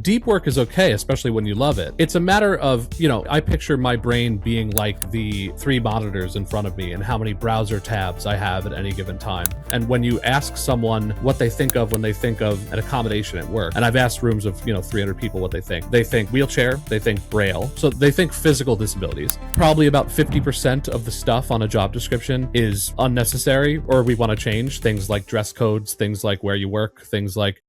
deep work is okay, especially when you love it. It's a matter of, I picture my brain being like the 3 monitors in front of me and how many browser tabs I have at any given time. And when you ask someone what they think of when they think of an accommodation at work, and I've asked rooms of, 300 people what they think wheelchair, they think braille. So they think physical disabilities. Probably about 50% of the stuff on a job description is unnecessary, or we want to change things like dress codes, things like where you work, things like.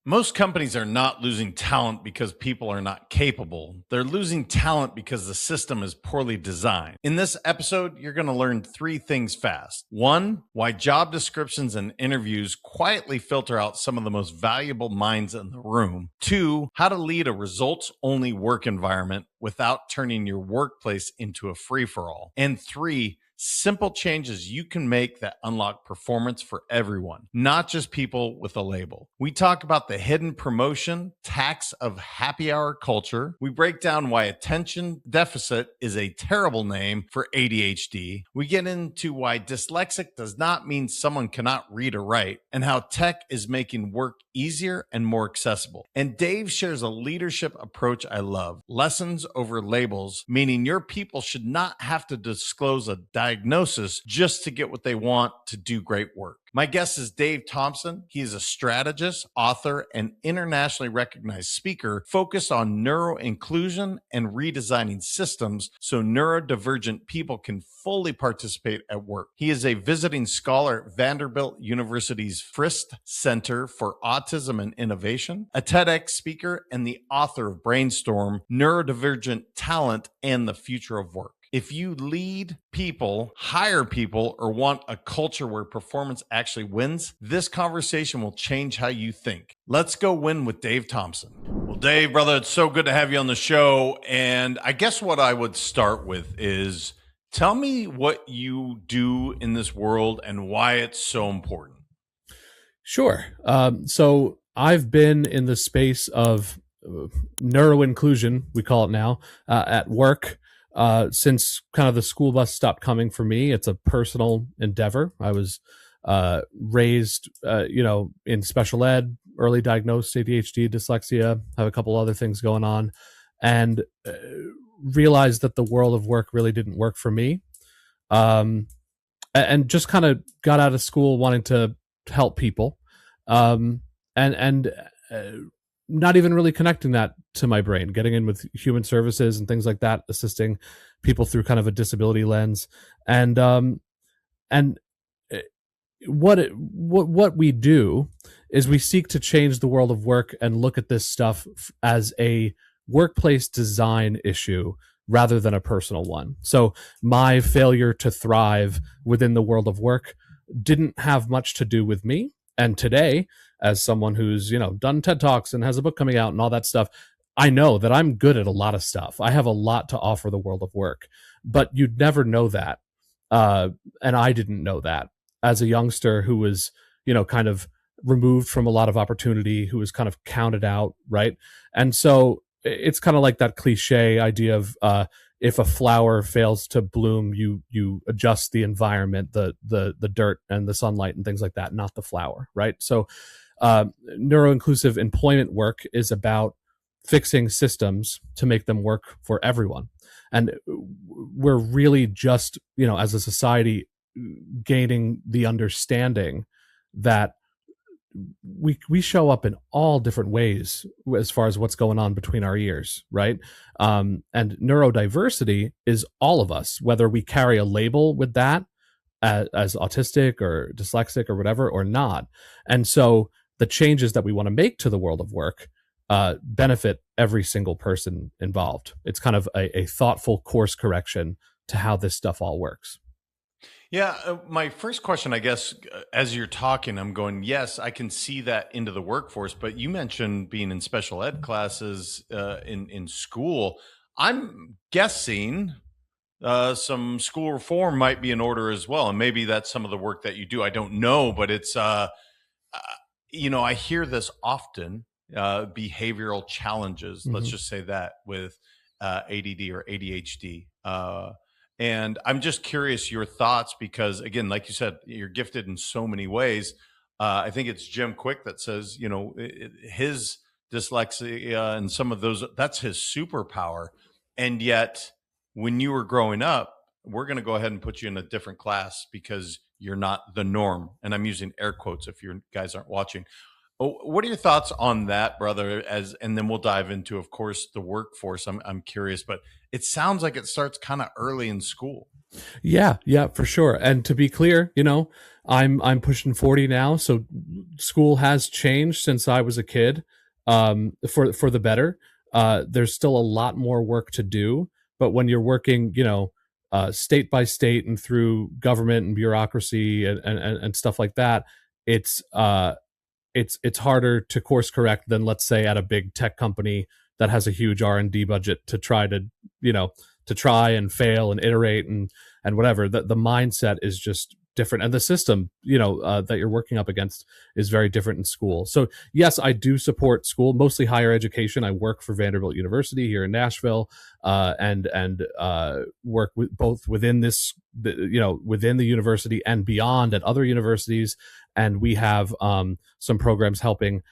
Most companies are not losing talent because people are not capable. They're losing talent because the system is poorly designed. In this episode, you're going to learn 3 things fast. 1, why job descriptions and interviews quietly filter out some of the most valuable minds in the room. 2, how to lead a results-only work environment without turning your workplace into a free-for-all. And 3, simple changes you can make that unlock performance for everyone, not just people with a label. We talk about the hidden promotion tax of happy hour culture. We break down why attention deficit is a terrible name for ADHD. We get into why dyslexic does not mean someone cannot read or write, and how tech is making work easier and more accessible. And Dave shares a leadership approach I love: lessons over labels, meaning your people should not have to disclose a diagnosis just to get what they want to do great work. My guest is Dave Thompson. He is a strategist, author, and internationally recognized speaker focused on neuro inclusion and redesigning systems so neurodivergent people can fully participate at work. He is a visiting scholar at Vanderbilt University's Frist Center for Autism and Innovation, a TEDx speaker, and the author of Brainstorm, Neurodivergent Talent, and the Future of Work. If you lead people, hire people, or want a culture where performance actually wins, this conversation will change how you think. Let's go win with Dave Thompson. Well, Dave, brother, it's so good to have you on the show. And I guess what I would start with is tell me what you do in this world and why it's so important. Sure. So I've been in the space of neuro inclusion, we call it now, at work. Since kind of the school bus stopped coming for me. It's a personal endeavor. I was raised, in special ed, early diagnosed ADHD, dyslexia, have a couple other things going on, and realized that the world of work really didn't work for me. And just kind of got out of school wanting to help people, and not even really connecting that to my brain, getting in with human services and things like that, assisting people through kind of a disability lens. And what we do is we seek to change the world of work and look at this stuff as a workplace design issue rather than a personal one. So my failure to thrive within the world of work didn't have much to do with me. And today, as someone who's, done TED Talks and has a book coming out and all that stuff, I know that I'm good at a lot of stuff. I have a lot to offer the world of work, but you'd never know that. And I didn't know that as a youngster who was, kind of removed from a lot of opportunity, who was kind of counted out. Right. And so it's kind of like that cliche idea of, if a flower fails to bloom, you adjust the environment, the dirt and the sunlight and things like that, not the flower, right? So neuro-inclusive employment work is about fixing systems to make them work for everyone. And we're really just, as a society, gaining the understanding that we show up in all different ways as far as what's going on between our ears, right? And neurodiversity is all of us, whether we carry a label with that as autistic or dyslexic or whatever or not. And so the changes that we want to make to the world of work benefit every single person involved. It's kind of a thoughtful course correction to how this stuff all works. Yeah, my first question, I guess, as you're talking, I'm going, yes, I can see that into the workforce. But you mentioned being in special ed classes in school. I'm guessing some school reform might be in order as well, and maybe that's some of the work that you do. I don't know, but it's I hear this often: behavioral challenges. Mm-hmm. Let's just say that with ADD or ADHD. And I'm just curious your thoughts because, again, like you said, you're gifted in so many ways. I think it's Jim Quick that says, his dyslexia and some of those, that's his superpower. And yet, when you were growing up, we're going to go ahead and put you in a different class because you're not the norm. And I'm using air quotes if you guys aren't watching. What are your thoughts on that, brother? And then we'll dive into, of course, the workforce. I'm curious, but it sounds like it starts kind of early in school. Yeah, for sure. And to be clear, I'm pushing 40 now, so school has changed since I was a kid, for the better. There's still a lot more work to do, but when you're working, state by state and through government and bureaucracy and stuff like that, it's harder to course correct than, let's say, at a big tech company that has a huge R&D budget to try and fail and iterate and whatever. The mindset is just different, and the system that you're working up against is very different in school. So yes, I do support school, mostly higher education. I work for Vanderbilt University here in Nashville, and work with both within within the university and beyond at other universities. And we have some programs helping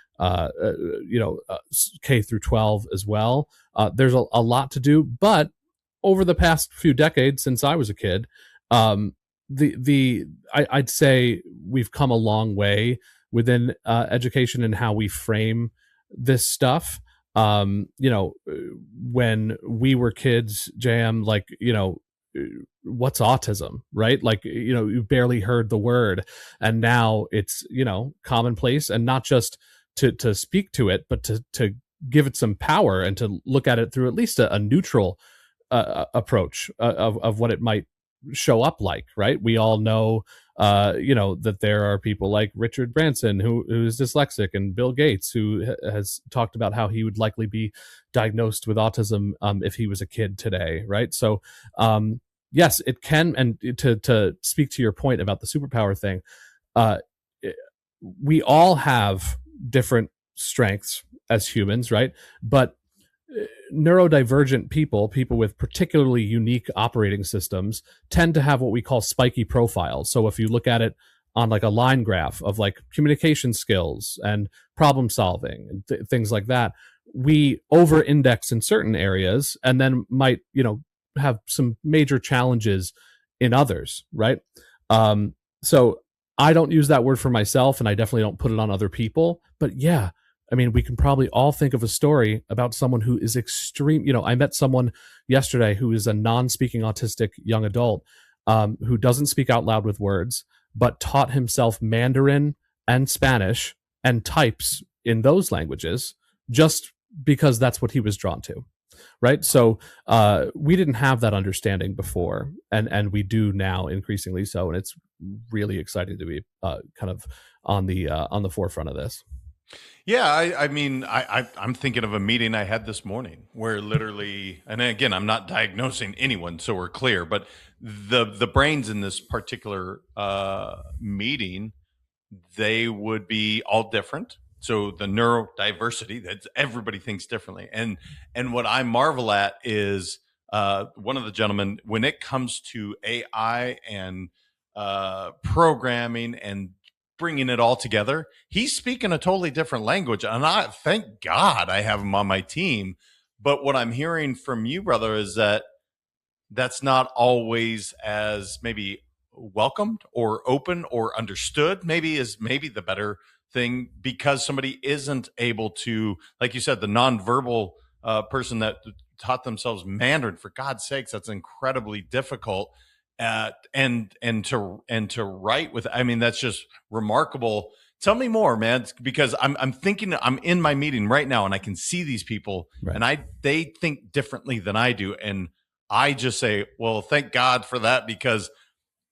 K through 12 as well. There's a lot to do, but over the past few decades since I was a kid, I'd say we've come a long way within education and how we frame this stuff. When we were kids, JM, what's autism, right? You barely heard the word, and now it's commonplace, and not just to speak to it, but to give it some power and to look at it through at least a neutral approach of what it might show up like, right? We all know that there are people like Richard Branson who is dyslexic, and Bill Gates, who has talked about how he would likely be diagnosed with autism if he was a kid today, right? So yes, it can. And to speak to your point about the superpower thing, we all have different strengths as humans, right? But neurodivergent people with particularly unique operating systems, tend to have what we call spiky profiles. So if you look at it on a line graph of communication skills and problem solving and things like that, we over index in certain areas and then might have some major challenges in others, right? So I don't use that word for myself, and I definitely don't put it on other people. But yeah, I mean, we can probably all think of a story about someone who is extreme. I met someone yesterday who is a non-speaking autistic young adult, who doesn't speak out loud with words, but taught himself Mandarin and Spanish and types in those languages just because that's what he was drawn to. Right. So we didn't have that understanding before, and we do now increasingly so. And it's really exciting to be kind of on the forefront of this. Yeah, I'm thinking of a meeting I had this morning where literally, and again, I'm not diagnosing anyone, so we're clear, but the brains in this particular meeting, they would be all different. So the neurodiversity, that everybody thinks differently, and what I marvel at is one of the gentlemen, when it comes to AI and programming and bringing it all together, he's speaking a totally different language, and I thank God I have him on my team. But what I'm hearing from you, brother, is that that's not always as maybe welcomed or open or understood, maybe the better thing, because somebody isn't able to, like you said, the nonverbal person that taught themselves Mandarin, for God's sakes, that's incredibly difficult. And to write with, I mean, that's just remarkable. Tell me more, man, because I'm thinking, I'm in my meeting right now and I can see these people, right, and they think differently than I do, and I just say, well, thank God for that, because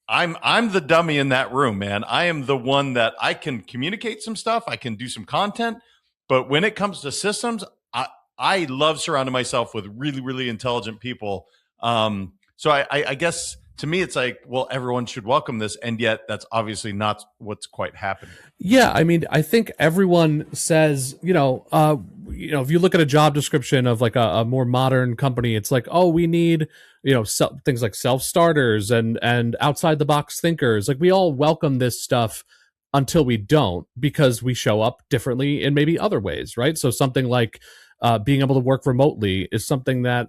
I'm the dummy in that room, man. I am the one that I can communicate some stuff, I can do some content, but when it comes to systems, I love surrounding myself with really, really intelligent people. So I guess to me, it's like, well, everyone should welcome this, and yet that's obviously not what's quite happening. Yeah, I mean, I think everyone says, if you look at a job description of a more modern company, it's like, oh, we need, things like self-starters and outside the box thinkers. Like, we all welcome this stuff until we don't, because we show up differently in maybe other ways, right? So something like being able to work remotely is something that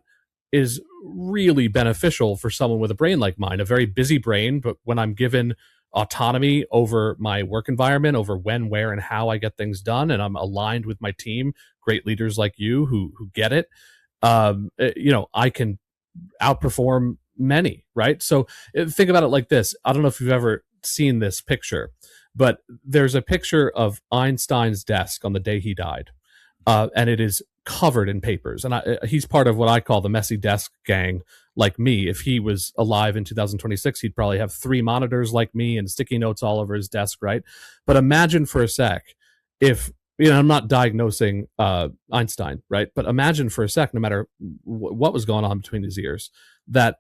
is really beneficial for someone with a brain like mine, a very busy brain. But when I'm given autonomy over my work environment, over when, where, and how I get things done, and I'm aligned with my team, great leaders like you who get it, I can outperform many, right? So think about it like this. I don't know if you've ever seen this picture, but there's a picture of Einstein's desk on the day he died, and it is covered in papers. And he's part of what I call the messy desk gang, like me. If he was alive in 2026, he'd probably have 3 monitors like me and sticky notes all over his desk, right? But imagine for a sec if, I'm not diagnosing Einstein, right? But imagine for a sec, no matter what was going on between his ears, that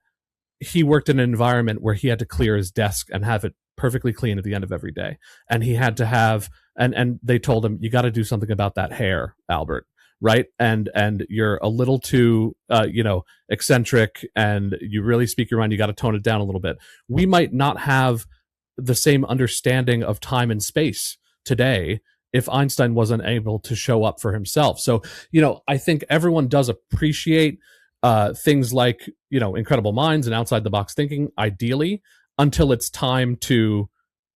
he worked in an environment where he had to clear his desk and have it perfectly clean at the end of every day. And he had to have, and they told him, you got to do something about that hair, Albert, right? And you're a little too, eccentric, and you really speak your mind. You got to tone it down a little bit. We might not have the same understanding of time and space today if Einstein wasn't able to show up for himself. So, I think everyone does appreciate things like, incredible minds and outside the box thinking, ideally, until it's time to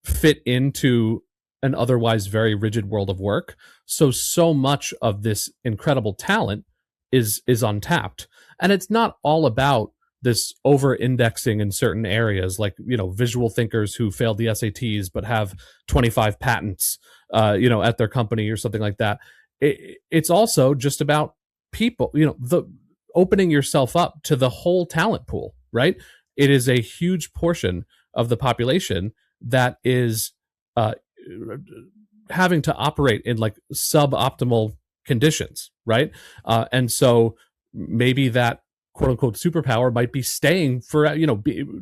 fit into an otherwise very rigid world of work. So much of this incredible talent is untapped. And it's not all about this over indexing in certain areas, like, visual thinkers who failed the SATs but have 25 patents, at their company or something like that. It's also just about people, the opening yourself up to the whole talent pool, right? It is a huge portion of the population that is having to operate in like suboptimal conditions, right? And so maybe that quote unquote superpower might be staying for,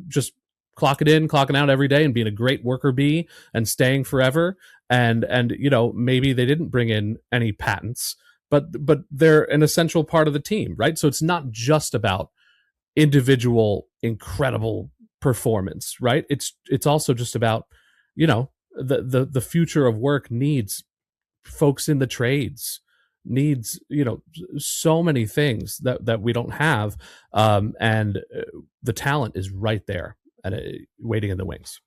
just clocking in, clocking out every day and being a great worker bee and staying forever. And maybe they didn't bring in any patents, but they're an essential part of the team, right? So it's not just about individual incredible performance, right? It's also just about, the future of work needs folks in the trades, needs, so many things that we don't have, and the talent is right there and waiting in the wings.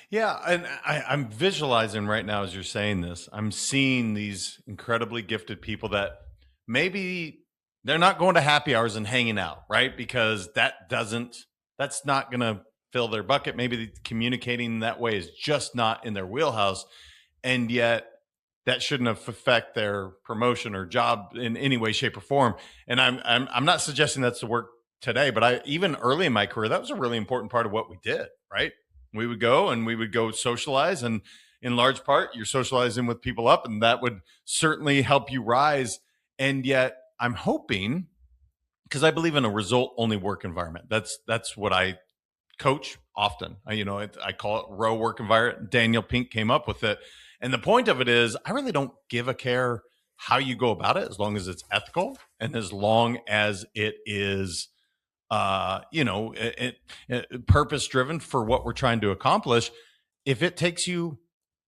Yeah, and I'm visualizing right now as you're saying this. I'm seeing these incredibly gifted people that maybe they're not going to happy hours and hanging out, right? Because that's not going to fill their bucket. Maybe communicating that way is just not in their wheelhouse, and yet that shouldn't affect their promotion or job in any way, shape, or form. And I'm not suggesting that's the work today, but even early in my career, that was a really important part of what we did, right? We would go socialize, and in large part, you're socializing with people up, and that would certainly help you rise. And yet, I'm hoping, because I believe in a result-only work environment. That's what I coach often. I call it row work environment. Daniel Pink came up with it, and the point of it is, I really don't give a care how you go about it, as long as it's ethical and as long as it is purpose driven for what we're trying to accomplish. If it takes you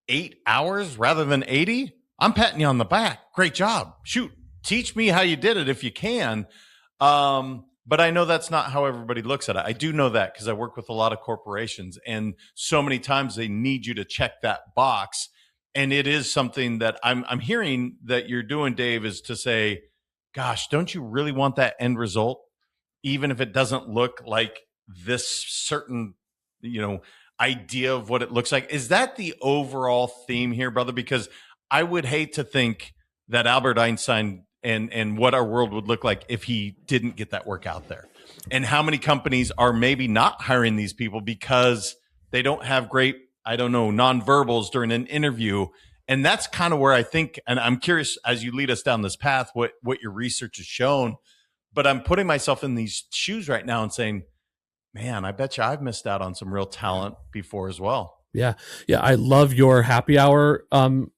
8 hours rather than 80, I'm patting you on the back. Great job. Shoot, teach me how you did it if you can. But I know that's not how everybody looks at it. I do know that because I work with a lot of corporations, and so many times they need you to check that box. And it is something that I'm hearing that you're doing, Dave, is to say, gosh, don't you really want that end result? Even if it doesn't look like this certain, idea of what it looks like. Is that the overall theme here, brother? Because I would hate to think that Albert Einstein and what our world would look like if he didn't get that work out there. And how many companies are maybe not hiring these people because they don't have great, nonverbals during an interview. And that's kind of where I think, and I'm curious as you lead us down this path, what your research has shown. But I'm putting myself in these shoes right now and saying, man, I bet you I've missed out on some real talent before as well. Yeah. I love your happy hour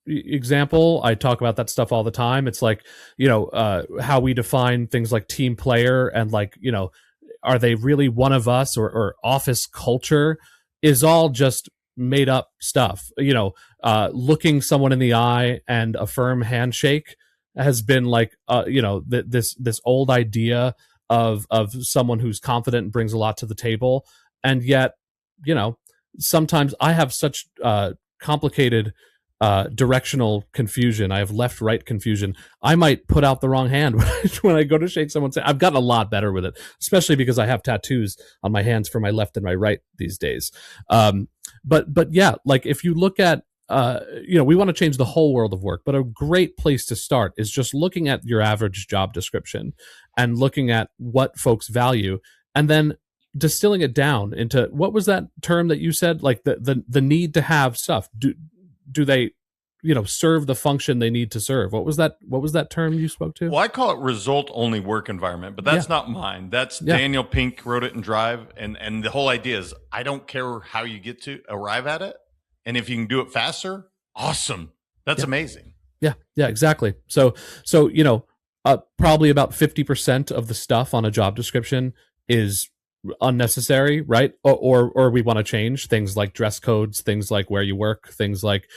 example. I talk about that stuff all the time. It's like, how we define things like team player and like, are they really one of us, or office culture is all just made up stuff. Looking someone in the eye and a firm handshake has been like, this old idea of someone who's confident and brings a lot to the table. And yet, sometimes I have such complicated directional confusion. I have left-right confusion. I might put out the wrong hand when I go to shake someone's hand. I've gotten a lot better with it, especially because I have tattoos on my hands for my left and my right these days. But yeah, like if you look at, we want to change the whole world of work, but a great place to start is just looking at your average job description and looking at what folks value, and then distilling it down into, what was that term that you said? Like the need to have stuff. Do they, serve the function they need to serve? What was that term you spoke to? Well, I call it result only work environment, but that's not mine. That's Daniel Pink wrote it in Drive. And the whole idea is, I don't care how you get to arrive at it. And if you can do it faster, awesome. That's amazing. Yeah, exactly. So, probably about 50% of the stuff on a job description is unnecessary, right? Or we want to change things like dress codes, things like where you work, things like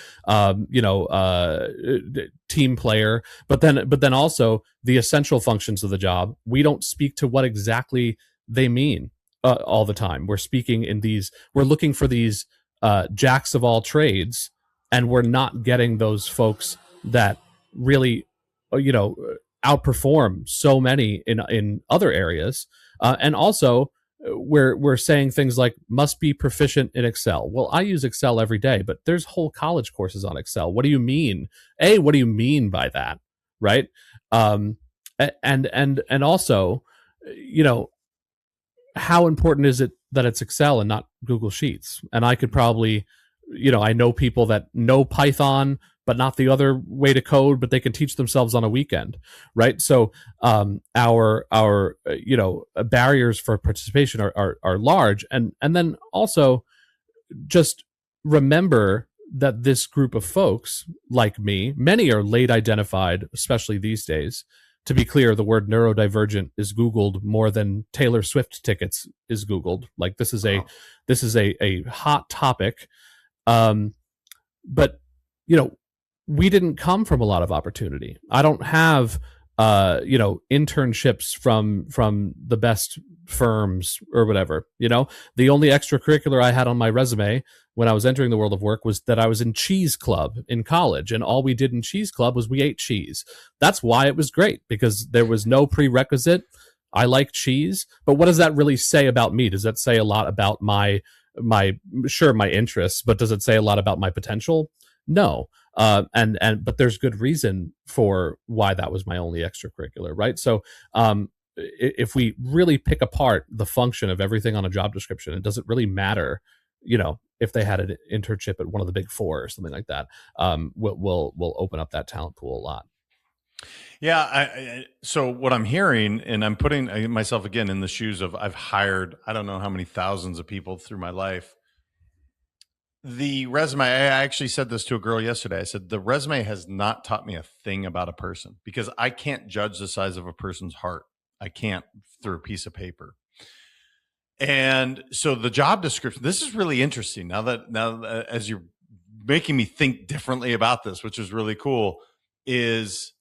team player, but then also the essential functions of the job. We don't speak to what exactly they mean all the time. We're looking for these jacks of all trades, and we're not getting those folks that really outperform so many in other areas. And also, we're saying things like must be proficient in Excel. Well, I use Excel every day, but there's whole college courses on Excel. What do you mean? What do you mean by that? Right? And also, how important is it that it's Excel and not Google Sheets? And I could probably, I know people that know Python, but not the other way to code, but they can teach themselves on a weekend, right? So our barriers for participation are large, and then also just remember that this group of folks, like me, many are late identified, especially these days. To be clear, the word neurodivergent is Googled more than Taylor Swift tickets is Googled. Like this is a hot topic, but we didn't come from a lot of opportunity. I don't have, internships from the best firms or whatever. The only extracurricular I had on my resume when I was entering the world of work was that I was in Cheese Club in college, and all we did in Cheese Club was we ate cheese. That's why it was great, because there was no prerequisite. I like cheese, but what does that really say about me? Does that say a lot about my interests, but does it say a lot about my potential? No. But there's good reason for why that was my only extracurricular, right? So if we really pick apart the function of everything on a job description, it doesn't really matter, if they had an internship at one of the big four or something like that. We'll open up that talent pool a lot. Yeah. So what I'm hearing, and I'm putting myself again in the shoes of, I've hired, I don't know how many thousands of people through my life. The resume, I actually said this to a girl yesterday. I said, the resume has not taught me a thing about a person, because I can't judge the size of a person's heart. I can't through a piece of paper. And so the job description, this is really interesting now that as you're making me think differently about this, which is really cool, is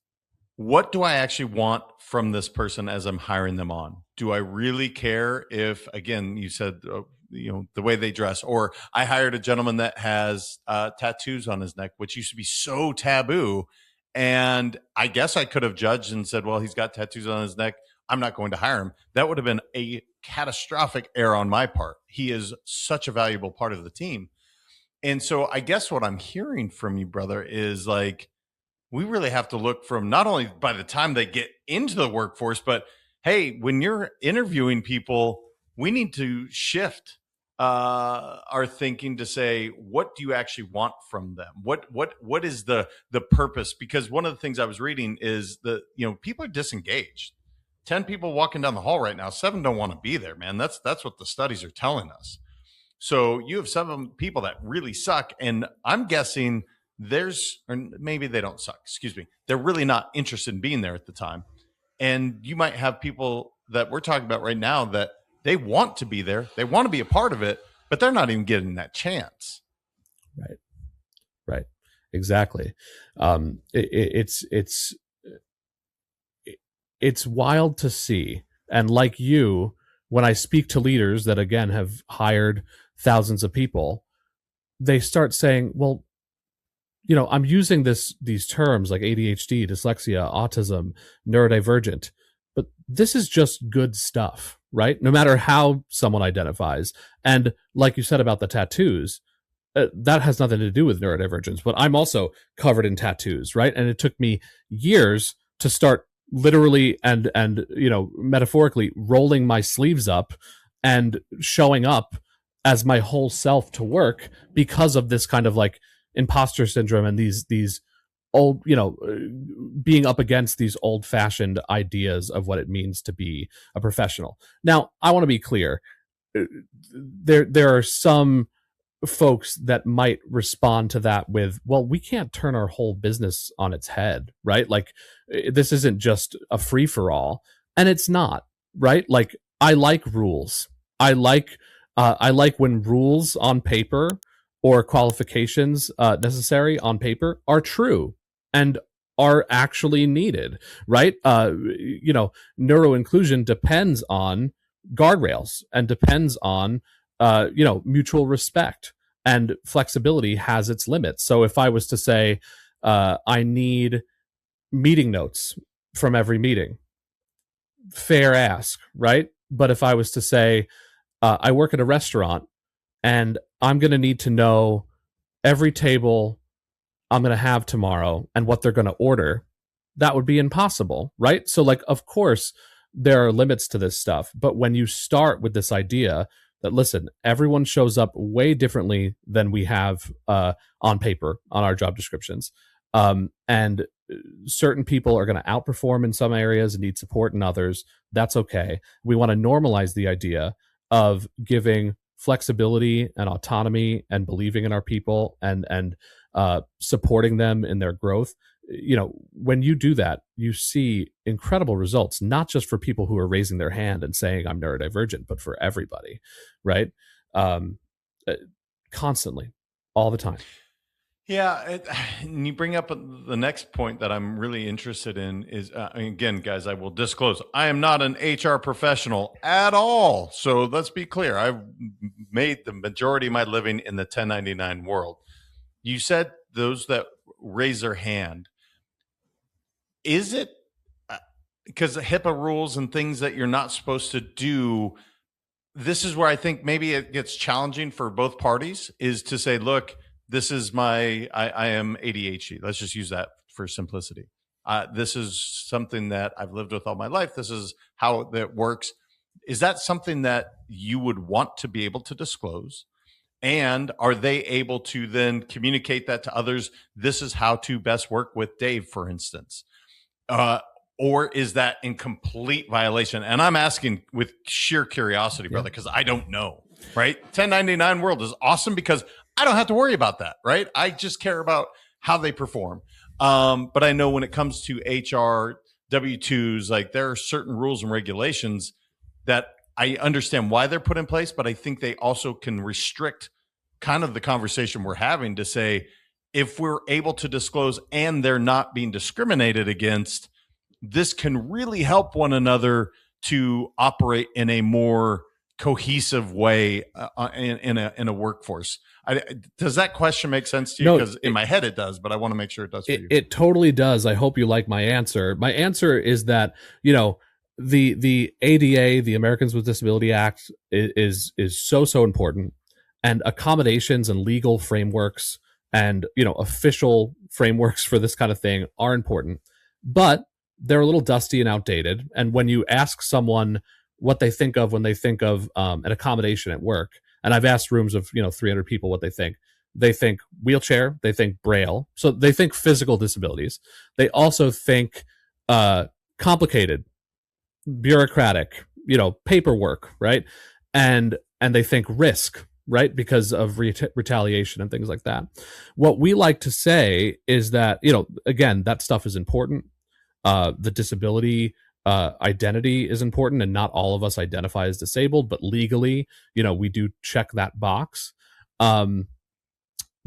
what do I actually want from this person as I'm hiring them on? Do I really care if, again, you said, the way they dress? Or I hired a gentleman that has tattoos on his neck, which used to be so taboo. And I guess I could have judged and said, well, he's got tattoos on his neck, I'm not going to hire him. That would have been a catastrophic error on my part. He is such a valuable part of the team. And so I guess what I'm hearing from you, brother, is like, we really have to look from not only by the time they get into the workforce, but hey, when you're interviewing people, we need to shift our thinking to say, what do you actually want from them? What is the purpose? Because one of the things I was reading is that, people are disengaged. 10 people walking down the hall right now, 7 don't want to be there, man. That's what the studies are telling us. So you have 7 people that really suck. And I'm guessing or maybe they don't suck, excuse me. They're really not interested in being there at the time. And you might have people that we're talking about right now that they want to be there. They want to be a part of it, but they're not even getting that chance. Right. Right. Exactly. It's wild to see. And like you, when I speak to leaders that again have hired thousands of people, they start saying, well, I'm using these terms like ADHD, dyslexia, autism, neurodivergent, but this is just good stuff, right? No matter how someone identifies. And like you said about the tattoos, that has nothing to do with neurodivergence, but I'm also covered in tattoos, right? And it took me years to start literally and metaphorically rolling my sleeves up and showing up as my whole self to work because of this kind of like imposter syndrome and these old, being up against these old fashioned ideas of what it means to be a professional. Now, I want to be clear. There are some folks that might respond to that with, well, we can't turn our whole business on its head, right? Like, this isn't just a free for all, and it's not, right? Like, I like rules. I like when rules on paper or qualifications necessary on paper are true and are actually needed, right? Neuro inclusion depends on guardrails and depends on mutual respect, and flexibility has its limits. So if I was to say, I need meeting notes from every meeting, fair ask, right? But if I was to say, I work at a restaurant and I'm going to need to know every table I'm going to have tomorrow and what they're going to order, that would be impossible, right? So, like, of course, there are limits to this stuff. But when you start with this idea that, listen, everyone shows up way differently than we have on paper on our job descriptions. And certain people are going to outperform in some areas and need support in others. That's okay. We want to normalize the idea of giving flexibility and autonomy and believing in our people and supporting them in their growth. When you do that, you see incredible results, not just for people who are raising their hand and saying I'm neurodivergent, but for everybody, right? Constantly, all the time. Yeah, and you bring up the next point that I'm really interested in is, again, guys, I will disclose, I am not an HR professional at all. So let's be clear. I've made the majority of my living in the 1099 world. You said those that raise their hand. Is it because HIPAA rules and things that you're not supposed to do? This is where I think maybe it gets challenging for both parties, is to say, look, this is I am ADHD. Let's just use that for simplicity. This is something that I've lived with all my life. This is how that works. Is that something that you would want to be able to disclose? And are they able to then communicate that to others? This is how to best work with Dave, for instance. Or is that in complete violation? And I'm asking with sheer curiosity, brother, because I don't know, right? 1099 world is awesome because I don't have to worry about that, right? I just care about how they perform. But I know when it comes to HR, W-2s, like there are certain rules and regulations that I understand why they're put in place, but I think they also can restrict kind of the conversation we're having to say, if we're able to disclose and they're not being discriminated against, this can really help one another to operate in a more cohesive way in a workforce. Does that question make sense to you? Because in my head it does, but I want to make sure it does for you. It totally does. I hope you like my answer. My answer is that, the ADA, the Americans with Disability Act, is so important, and accommodations and legal frameworks and official frameworks for this kind of thing are important, but they're a little dusty and outdated. And when you ask someone what they think of when they think of an accommodation at work, and I've asked rooms of 300 people what they think wheelchair, they think braille, so they think physical disabilities. They also think complicated, bureaucratic, paperwork, right? And they think risk, right, because of retaliation and things like that. What we like to say is that, again, that stuff is important. The disability identity is important, and not all of us identify as disabled, but legally, we do check that box.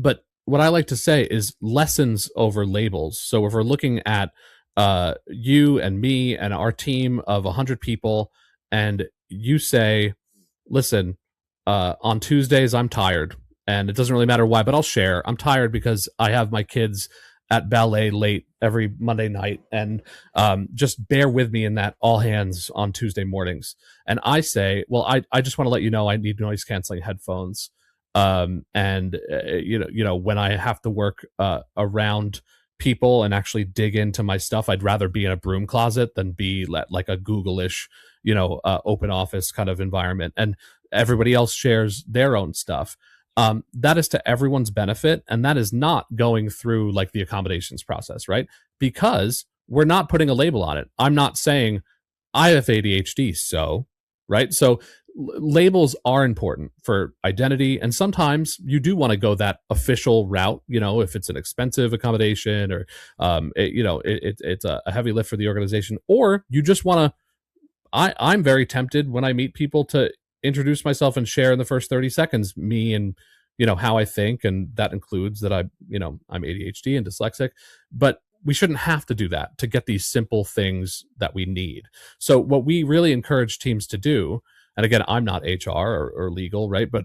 But what I like to say is lessons over labels. So if we're looking at you and me and our team of 100 people, and you say, listen, on Tuesdays, I'm tired. And it doesn't really matter why, but I'll share. I'm tired because I have my kids at ballet late every Monday night. And just bear with me in that, all hands on Tuesday mornings. And I say, well, I just want to let you know I need noise canceling headphones. When I have to work around people and actually dig into my stuff, I'd rather be in a broom closet than be like a Google-ish, open office kind of environment. And everybody else shares their own stuff. That is to everyone's benefit, and that is not going through like the accommodations process, right? Because we're not putting a label on it. I'm not saying I have ADHD, so, right? So labels are important for identity, and sometimes you do want to go that official route, if it's an expensive accommodation or it's a heavy lift for the organization, or you just want to. I'm very tempted when I meet people to introduce myself and share in the first 30 seconds me and how I think, and that includes that I'm ADHD and dyslexic, but we shouldn't have to do that to get these simple things that we need. So what we really encourage teams to do, and again, I'm not HR or legal, right? But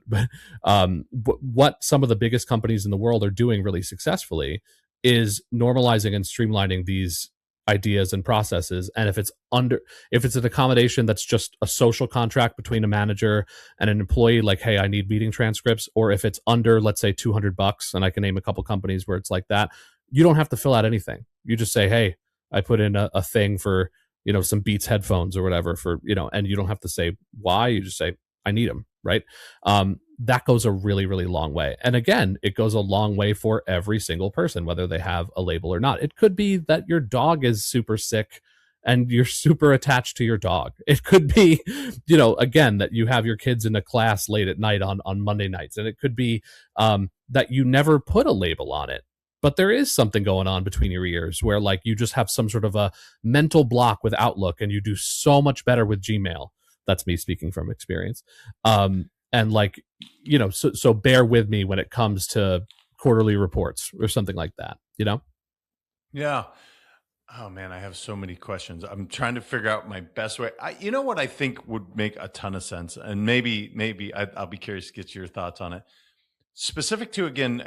what some of the biggest companies in the world are doing really successfully is normalizing and streamlining these ideas and processes. And if it's an accommodation that's just a social contract between a manager and an employee, like, hey, I need meeting transcripts, or if it's under, let's say, $200, and I can name a couple companies where it's like that, you don't have to fill out anything. You just say, hey, I put in a thing for some Beats headphones or whatever for and you don't have to say why. You just say, I need them, right? That goes a really, really long way. And again, it goes a long way for every single person, whether they have a label or not. It could be that your dog is super sick and you're super attached to your dog. It could be, again, that you have your kids in a class late at night on Monday nights. And it could be that you never put a label on it, but there is something going on between your ears where like you just have some sort of a mental block with Outlook and you do so much better with Gmail. That's me speaking from experience. And like, so bear with me when it comes to quarterly reports or something like that, Yeah. Oh man, I have so many questions. I'm trying to figure out my best way. You know what I think would make a ton of sense, and maybe I'll be curious to get your thoughts on it. Specific to, again,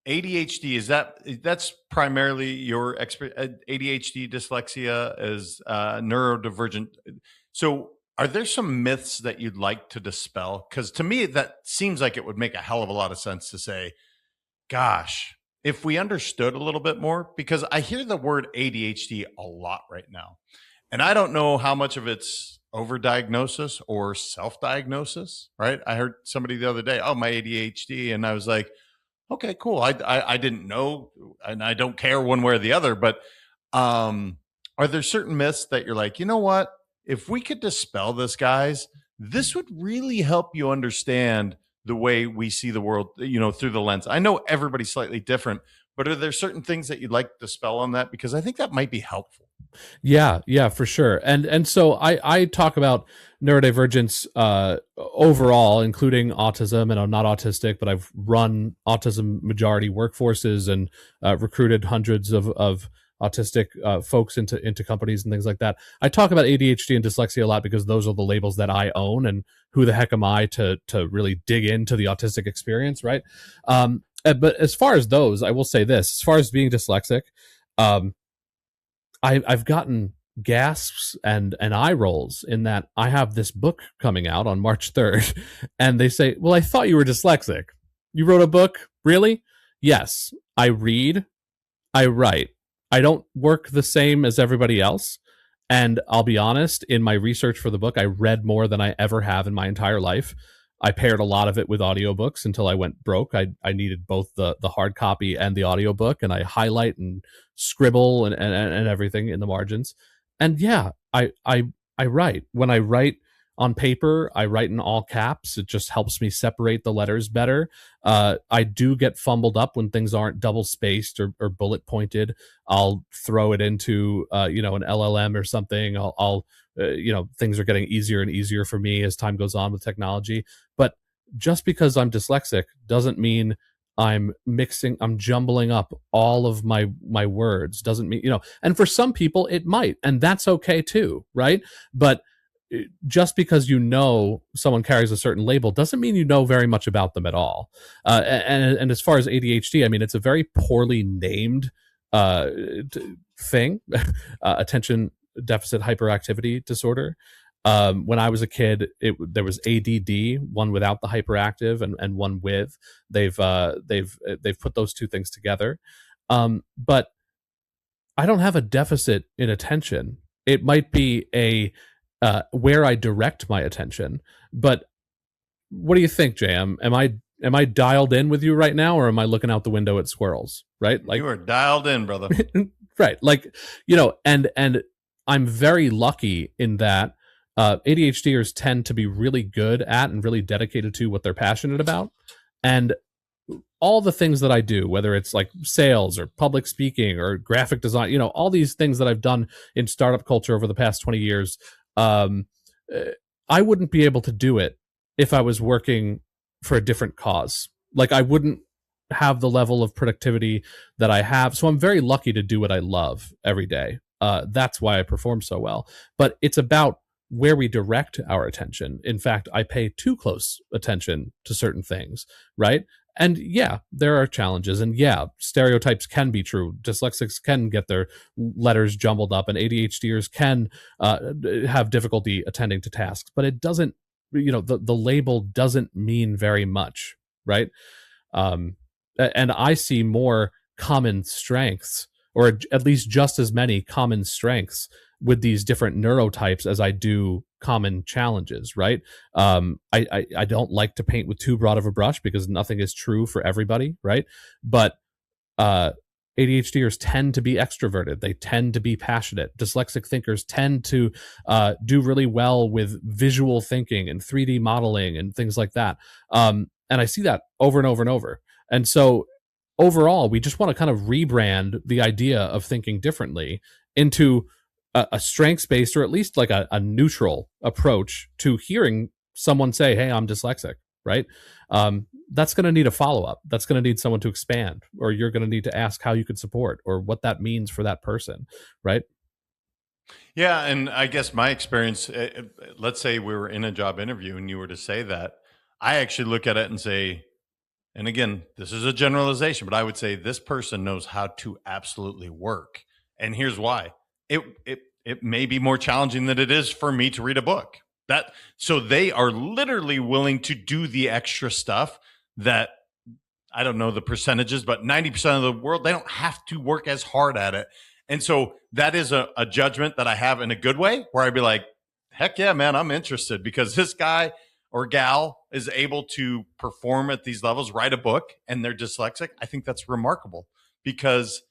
ADHD, that's primarily your expert. ADHD, dyslexia is neurodivergent. So are there some myths that you'd like to dispel? Because to me, that seems like it would make a hell of a lot of sense to say, gosh, if we understood a little bit more, because I hear the word ADHD a lot right now. And I don't know how much of it's overdiagnosis or self-diagnosis, right? I heard somebody the other day, oh, my ADHD. And I was like, okay, cool. I didn't know, and I don't care one way or the other. But are there certain myths that you're like, you know what? If we could dispel this, guys, this would really help you understand the way we see the world, through the lens. I know everybody's slightly different, but are there certain things that you'd like to dispel on that? Because I think that might be helpful. Yeah, for sure. And so I talk about neurodivergence overall, including autism, and I'm not autistic, but I've run autism majority workforces and recruited hundreds of autistic folks into companies and things like that. I talk about ADHD and dyslexia a lot because those are the labels that I own, and who the heck am I to really dig into the autistic experience, right? But as far as those, I will say this: as far as being dyslexic, I've gotten gasps and eye rolls in that I have this book coming out on March 3rd, and they say, well, I thought you were dyslexic. You wrote a book? Really? Yes. I read, I write. I don't work the same as everybody else. And I'll be honest, in my research for the book, I read more than I ever have in my entire life. I paired a lot of it with audiobooks until I went broke. I needed both the hard copy and the audiobook, and I highlight and scribble and everything in the margins. And yeah, I write. When I write on paper, I write in all caps. It just helps me separate the letters better. I do get fumbled up when things aren't double spaced or bullet pointed. I'll throw it into an LLM or something. I'll things are getting easier and easier for me as time goes on with technology. But just because I'm dyslexic doesn't mean I'm jumbling up all of my words doesn't mean, and for some people it might, and that's okay too, right? But just because someone carries a certain label doesn't mean you know very much about them at all. And as far as ADHD, I mean, it's a very poorly named thing, attention deficit hyperactivity disorder. When I was a kid, there was ADD, one without the hyperactive and one with. They've put those two things together. But I don't have a deficit in attention. It might be where I direct my attention. But what do you think, JM? Am I dialed in with you right now, or am I looking out the window at squirrels? Right? Like, you are dialed in, brother. Right. Like, and I'm very lucky in that ADHDers tend to be really good at and really dedicated to what they're passionate about. And all the things that I do, whether it's like sales or public speaking or graphic design, all these things that I've done in startup culture over the past 20 years, I wouldn't be able to do it if I was working for a different cause. Like, I wouldn't have the level of productivity that I have. So I'm very lucky to do what I love every day. That's why I perform so well. But it's about where we direct our attention. In fact, I pay too close attention to certain things, right? And yeah, there are challenges, and yeah, stereotypes can be true. Dyslexics can get their letters jumbled up, and ADHDers can have difficulty attending to tasks, but it doesn't, the label doesn't mean very much, right? And I see more common strengths, or at least just as many common strengths with these different neurotypes as I do common challenges, right? I don't like to paint with too broad of a brush because nothing is true for everybody, right? But ADHDers tend to be extroverted. They tend to be passionate. Dyslexic thinkers tend to do really well with visual thinking and 3D modeling and things like that. And I see that over and over and over. And so overall, we just want to kind of rebrand the idea of thinking differently into a strengths-based, or at least like a neutral approach to hearing someone say, hey, I'm dyslexic, right? That's going to need a follow-up. That's going to need someone to expand, or you're going to need to ask how you could support or what that means for that person, right? Yeah, and I guess my experience, let's say we were in a job interview and you were to say that, I actually look at it and say, and again, this is a generalization, but I would say this person knows how to absolutely work. And here's why. It may be more challenging than it is for me to read a book. So they are literally willing to do the extra stuff that, I don't know the percentages, but 90% of the world, they don't have to work as hard at it. And so that is a judgment that I have in a good way, where I'd be like, heck yeah, man, I'm interested, because this guy or gal is able to perform at these levels, write a book, and they're dyslexic. I think that's remarkable, because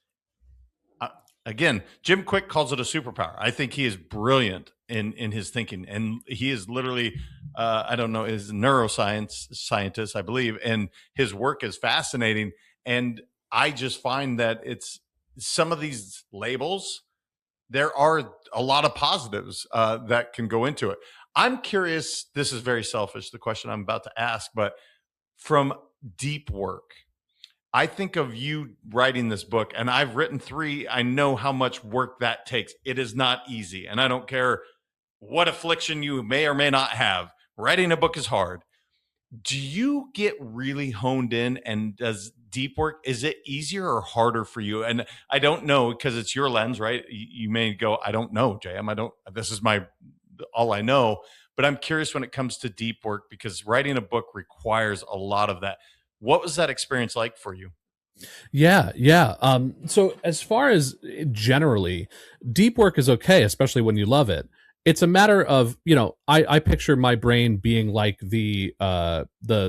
again, Jim Quick calls it a superpower. I think he is brilliant in his thinking, and he is literally, I don't know, is a neuroscience scientist, I believe, and his work is fascinating. And I just find that it's some of these labels, there are a lot of positives that can go into it. I'm curious, this is very selfish, the question I'm about to ask, but from deep work, I think of you writing this book, and I've written 3. I know how much work that takes. It is not easy. And I don't care what affliction you may or may not have. Writing a book is hard. Do you get really honed in, and does deep work, is it easier or harder for you? And I don't know, because it's your lens, right? You may go, I don't know, JM. This is all I know. But I'm curious when it comes to deep work, because writing a book requires a lot of that. What was that experience like for you? Yeah. So as far as generally, deep work is okay, especially when you love it. It's a matter of, I picture my brain being like the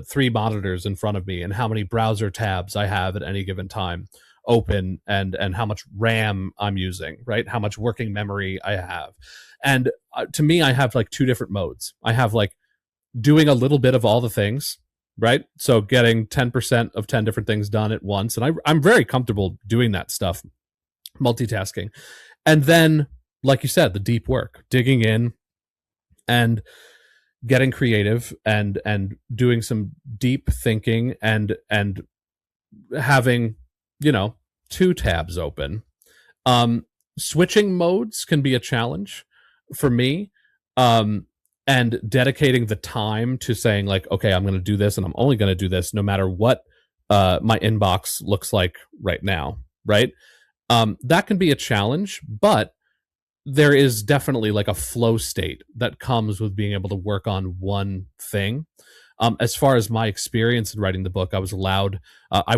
3 monitors in front of me, and how many browser tabs I have at any given time open, and how much RAM I'm using, right? How much working memory I have. And to me, I have like 2 different modes. I have like doing a little bit of all the things, right? So getting 10% of 10 different things done at once. And I'm very comfortable doing that stuff, multitasking. And then, like you said, the deep work, digging in and getting creative and doing some deep thinking and having, two tabs open. Switching modes can be a challenge for me. And dedicating the time to saying like, okay, I'm going to do this and I'm only going to do this no matter what my inbox looks like right now. Right. That can be a challenge, but there is definitely like a flow state that comes with being able to work on one thing. As far as my experience in writing the book, I was allowed. I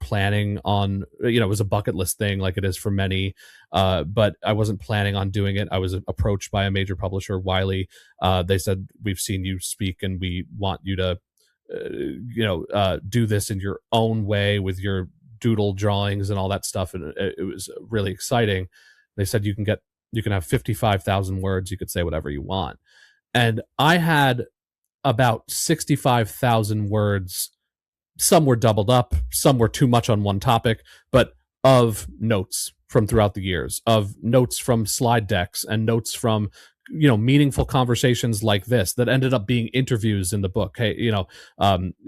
planning on. It was a bucket list thing, like it is for many. But I wasn't planning on doing it. I was approached by a major publisher, Wiley. They said, "We've seen you speak, and we want you to, do this in your own way with your doodle drawings and all that stuff." And it was really exciting. They said you can have 55,000 words. You could say whatever you want, and I had about 65,000 words. Some were doubled up, some were too much on one topic, but of notes from throughout the years, of notes from slide decks and notes from meaningful conversations like this that ended up being interviews in the book. Hey,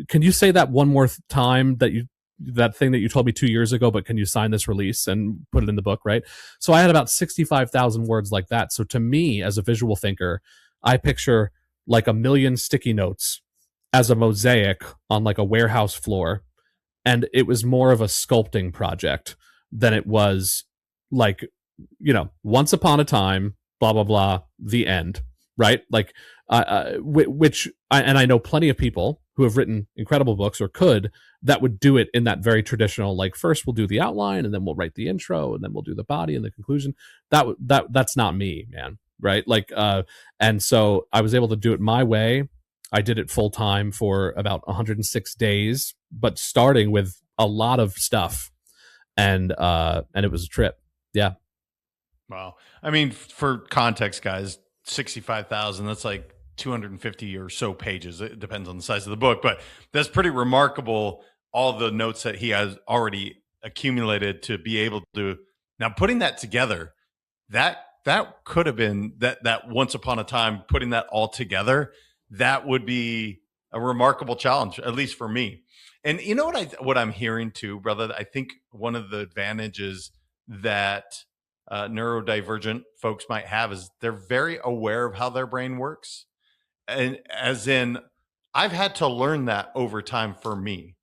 can you say that one more time, that thing that you told me 2 years ago, but can you sign this release and put it in the book, right? So I had about 65,000 words like that. So to me, as a visual thinker, I picture like a million sticky notes as a mosaic on like a warehouse floor. And it was more of a sculpting project than it was like, once upon a time, blah, blah, blah, the end, right? Like, and I know plenty of people who have written incredible books or could, that would do it in that very traditional, like first we'll do the outline and then we'll write the intro and then we'll do the body and the conclusion. That's not me, man. Right. Like, and so I was able to do it my way. I did it full time for about 106 days, but starting with a lot of stuff, and it was a trip. Yeah. Wow. I mean, for context, guys, 65,000, that's like 250 or so pages. It depends on the size of the book, but that's pretty remarkable. All the notes that he has already accumulated to be able to now putting that together, that could have been that once upon a time, putting that all together, that would be a remarkable challenge, at least for me. And you know what I'm hearing too, brother? I think one of the advantages that neurodivergent folks might have is they're very aware of how their brain works. And as in, I've had to learn that over time for me,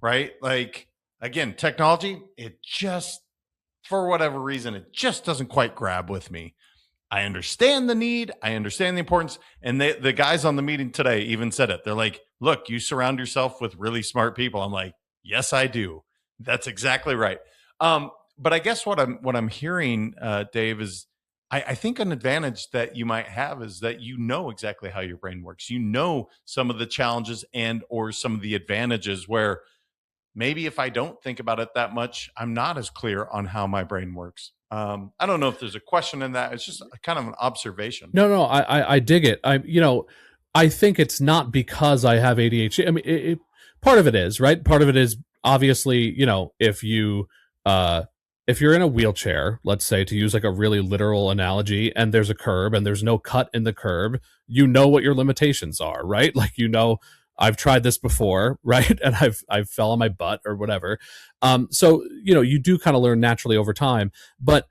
right? Like, again, technology, it just, for whatever reason, it just doesn't quite grab with me. I understand the need. I understand the importance. And the guys on the meeting today even said it. They're like, look, you surround yourself with really smart people. I'm like, yes, I do. That's exactly right. But I guess what I'm hearing, Dave, is I think an advantage that you might have is that you know exactly how your brain works. You know some of the challenges and or some of the advantages where maybe if I don't think about it that much, I'm not as clear on how my brain works. I don't know if there's a question in that. It's just kind of an observation. No, I dig it. I think it's not because I have ADHD. I mean, part of it is, right? Part of it is obviously, if you're in a wheelchair, let's say, to use like a really literal analogy, and there's a curb and there's no cut in the curb, you know what your limitations are, right? Like, I've tried this before, right? And I've fell on my butt or whatever. So you do kind of learn naturally over time. But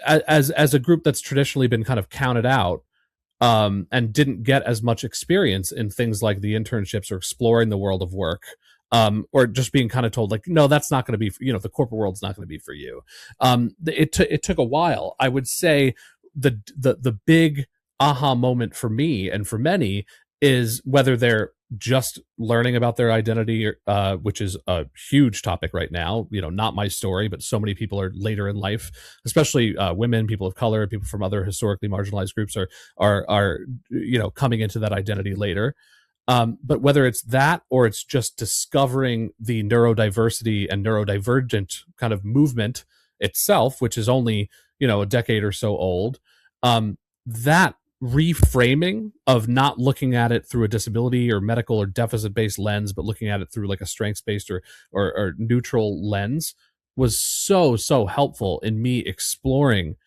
as a group that's traditionally been kind of counted out, and didn't get as much experience in things like the internships or exploring the world of work, or just being kind of told like, no, that's not going to be, the corporate world's not going to be for you. It took a while. I would say the big aha moment for me and for many is whether they're just learning about their identity, which is a huge topic right now. Not my story, but so many people are later in life, especially women, people of color, people from other historically marginalized groups are coming into that identity later. But whether it's that or it's just discovering the neurodiversity and neurodivergent kind of movement itself, which is only a decade or so old, that reframing of not looking at it through a disability or medical or deficit-based lens, but looking at it through like a strengths-based or neutral lens was so helpful in me exploring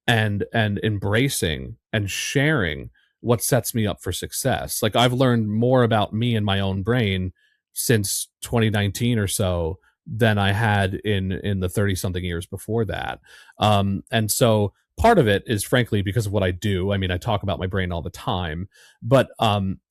and embracing and sharing what sets me up for success. Like, I've learned more about me and my own brain since 2019 or so than I had in the 30 something years before that. And so part of it is frankly because of what I do. I mean, I talk about my brain all the time, but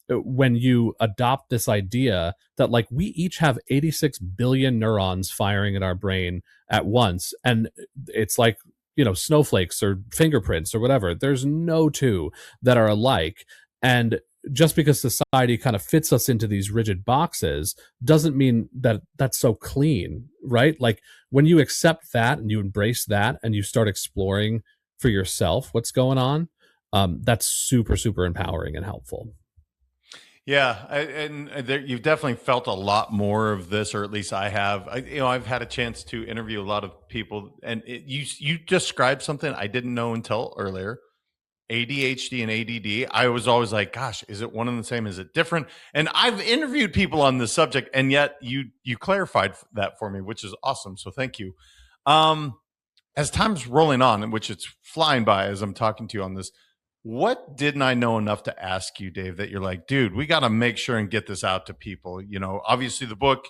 when you adopt this idea that like we each have 86 billion neurons firing in our brain at once, and it's like, you know, snowflakes or fingerprints or whatever, there's no two that are alike. And just because society kind of fits us into these rigid boxes doesn't mean that that's so clean, right? Like when you accept that and you embrace that and you start exploring for yourself what's going on, that's super, super empowering and helpful. Yeah, you've definitely felt a lot more of this, or at least I have. I've had a chance to interview a lot of people, and you described something I didn't know until earlier. ADHD and ADD. I was always like, gosh, is it one and the same? Is it different? And I've interviewed people on this subject, and yet you clarified that for me, which is awesome. So thank you. As time's rolling on, which it's flying by as I'm talking to you on this, what didn't I know enough to ask you, Dave, that you're like, dude, we got to make sure and get this out to people? You know, obviously the book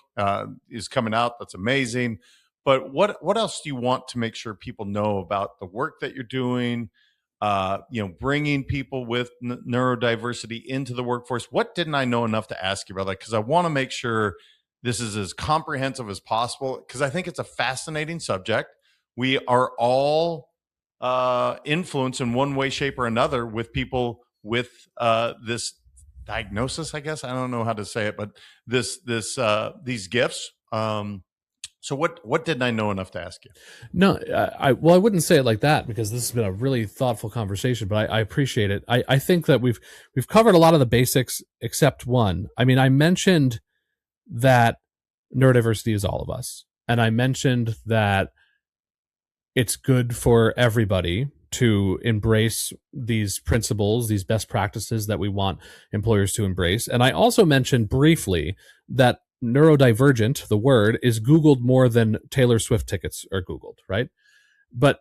is coming out. That's amazing. But what else do you want to make sure people know about the work that you're doing? Bringing people with neurodiversity into the workforce. What didn't I know enough to ask you about? Like, because I want to make sure this is as comprehensive as possible, because I think it's a fascinating subject. We are all influence in one way, shape, or another with people with this diagnosis, I guess. I don't know how to say it, but these gifts. So what didn't I know enough to ask you? No, I wouldn't say it like that, because this has been a really thoughtful conversation, but I appreciate it. I think that we've covered a lot of the basics except one. I mean, I mentioned that neurodiversity is all of us. And I mentioned that it's good for everybody to embrace these principles, these best practices that we want employers to embrace. And I also mentioned briefly that neurodivergent, the word, is Googled more than Taylor Swift tickets are Googled, right? But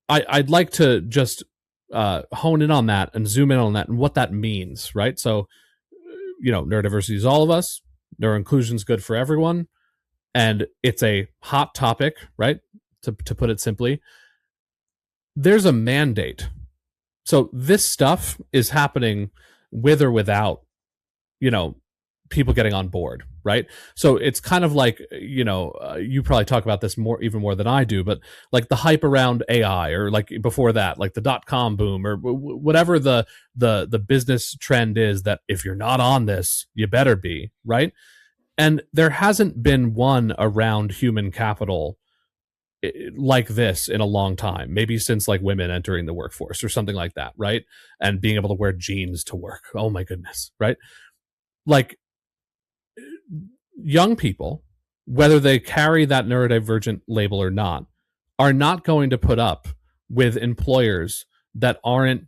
I'd like to just hone in on that and zoom in on that and what that means, right? So, neurodiversity is all of us. Neuroinclusion is good for everyone. And it's a hot topic, right? To put it simply, there's a mandate. So this stuff is happening with or without, people getting on board, right? So it's kind of like, you probably talk about this even more than I do, but like the hype around AI, or like before that, like the .com boom, or whatever the business trend is, that if you're not on this, you better be, right? And there hasn't been one around human capital like this in a long time, maybe since like women entering the workforce or something like that, right? And being able to wear jeans to work. Oh my goodness, right? Like young people, whether they carry that neurodivergent label or not, are not going to put up with employers that aren't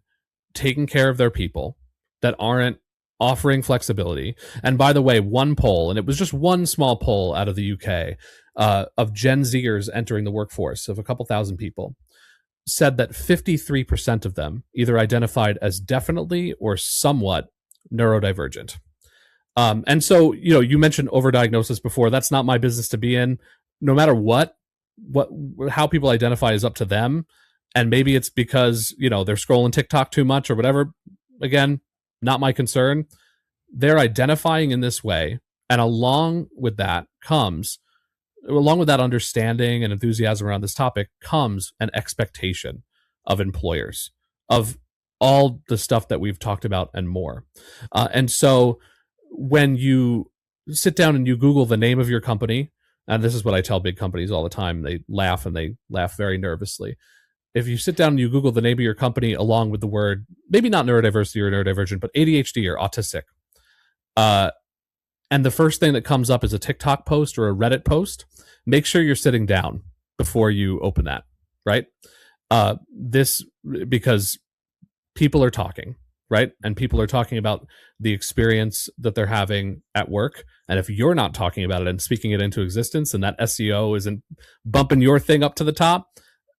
taking care of their people, that aren't offering flexibility. And by the way, one poll, and it was just one small poll out of the UK, of Gen Zers entering the workforce, of a couple thousand people, said that 53% of them either identified as definitely or somewhat neurodivergent. And so, you mentioned overdiagnosis before. That's not my business to be in. No matter how people identify is up to them. And maybe it's because, they're scrolling TikTok too much or whatever. Again, not my concern. They're identifying in this way. And along with that understanding and enthusiasm around this topic comes an expectation of employers of all the stuff that we've talked about and more. And so when you sit down and you Google the name of your company, and this is what I tell big companies all the time, they laugh, and they laugh very nervously. If you sit down and you Google the name of your company along with the word, maybe not neurodiversity or neurodivergent, but ADHD or autistic, and the first thing that comes up is a TikTok post or a Reddit post, make sure you're sitting down before you open that, right? Because people are talking, right? And people are talking about the experience that they're having at work. And if you're not talking about it and speaking it into existence, and that SEO isn't bumping your thing up to the top,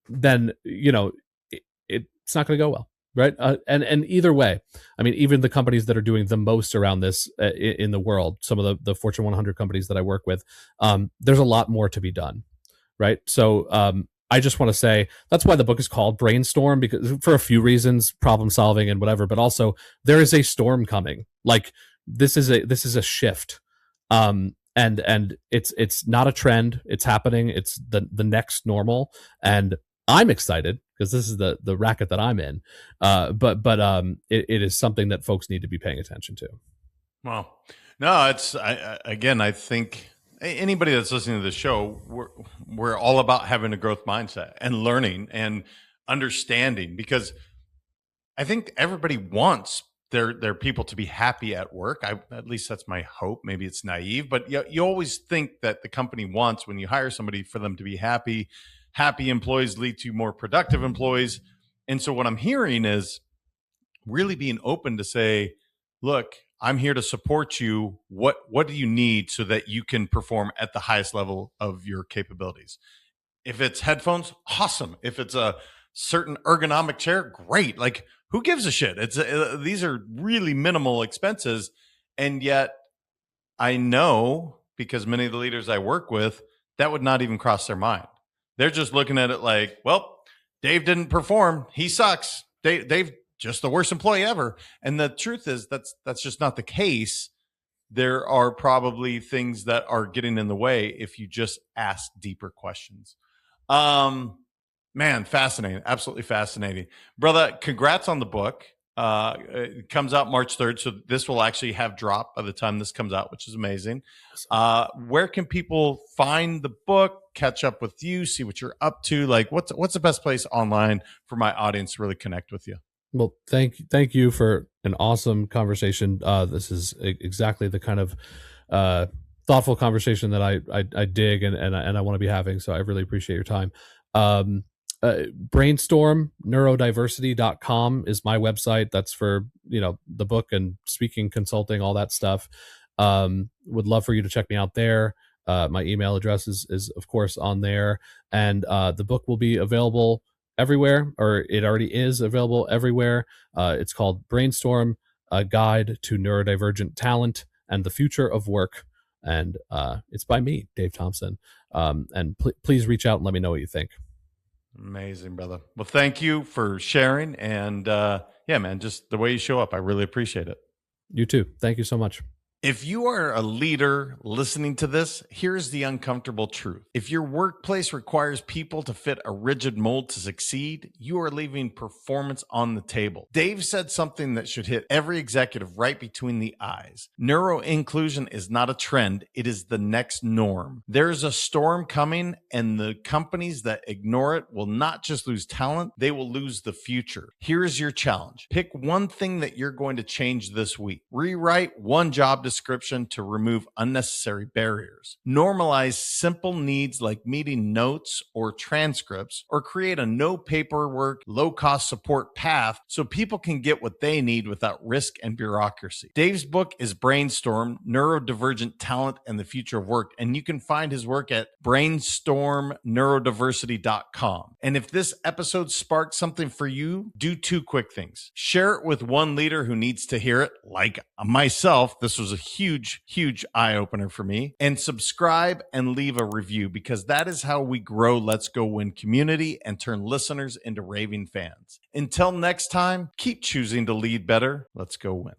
then, it's not going to go well. right? And either way, I mean, even the companies that are doing the most around this in the world, some of the Fortune 100 companies that I work with, there's a lot more to be done, right? So I just want to say that's why the book is called Brainstorm, because for a few reasons, problem solving and whatever, but also there is a storm coming. Like this is a shift, and it's not a trend. It's happening. It's the next normal, and I'm excited because this is the racket that I'm in. But it is something that folks need to be paying attention to. Well, no, I think anybody that's listening to this show, we're all about having a growth mindset and learning and understanding, because I think everybody wants their people to be happy at work. At least that's my hope. Maybe it's naive, but you always think that the company wants, when you hire somebody, for them to be happy. Happy employees lead to more productive employees. And so what I'm hearing is really being open to say, look, I'm here to support you. What do you need so that you can perform at the highest level of your capabilities? If it's headphones, awesome. If it's a certain ergonomic chair, great. Like, who gives a shit? These are really minimal expenses. And yet I know, because many of the leaders I work with, that would not even cross their mind. They're just looking at it like, well, Dave didn't perform. He sucks. Dave just the worst employee ever. And the truth is that's just not the case. There are probably things that are getting in the way if you just ask deeper questions. Man, fascinating. Absolutely fascinating. Brother, congrats on the book. It comes out March 3rd. So this will actually have dropped by the time this comes out, which is amazing. Where can people find the book, catch up with you, see what you're up to? Like, what's the best place online for my audience to really connect with you? Well, thank you for an awesome conversation. This is exactly the kind of thoughtful conversation that I dig and I want to be having. So I really appreciate your time. Brainstorm neurodiversity.com is my website. That's for, the book and speaking, consulting, all that stuff. Would love for you to check me out there. My email address is of course on there, and the book will be available everywhere, or it already is available everywhere. It's called Brainstorm, A Guide to Neurodivergent Talent and the Future of Work. And it's by me, Dave Thompson. And please reach out and let me know what you think. Amazing, brother. Well, thank you for sharing. And yeah, man, just the way you show up, I really appreciate it. You too. Thank you so much. If you are a leader listening to this, here's the uncomfortable truth. If your workplace requires people to fit a rigid mold to succeed, you are leaving performance on the table. Dave said something that should hit every executive right between the eyes. Neuro inclusion is not a trend. It is the next norm. There's a storm coming, and the companies that ignore it will not just lose talent, they will lose the future. Here's your challenge. Pick one thing that you're going to change this week. Rewrite one job description to remove unnecessary barriers. Normalize simple needs like meeting notes or transcripts, or create a no paperwork, low cost support path so people can get what they need without risk and bureaucracy. Dave's book is Brainstorm, Neurodivergent Talent and the Future of Work, and you can find his work at brainstormneurodiversity.com. And if this episode sparked something for you, do two quick things. Share it with one leader who needs to hear it, like myself. This was a huge eye-opener for me. And subscribe and leave a review, because that is how we grow Let's Go Win community and turn listeners into raving fans. Until next time, keep choosing to lead better. Let's go win.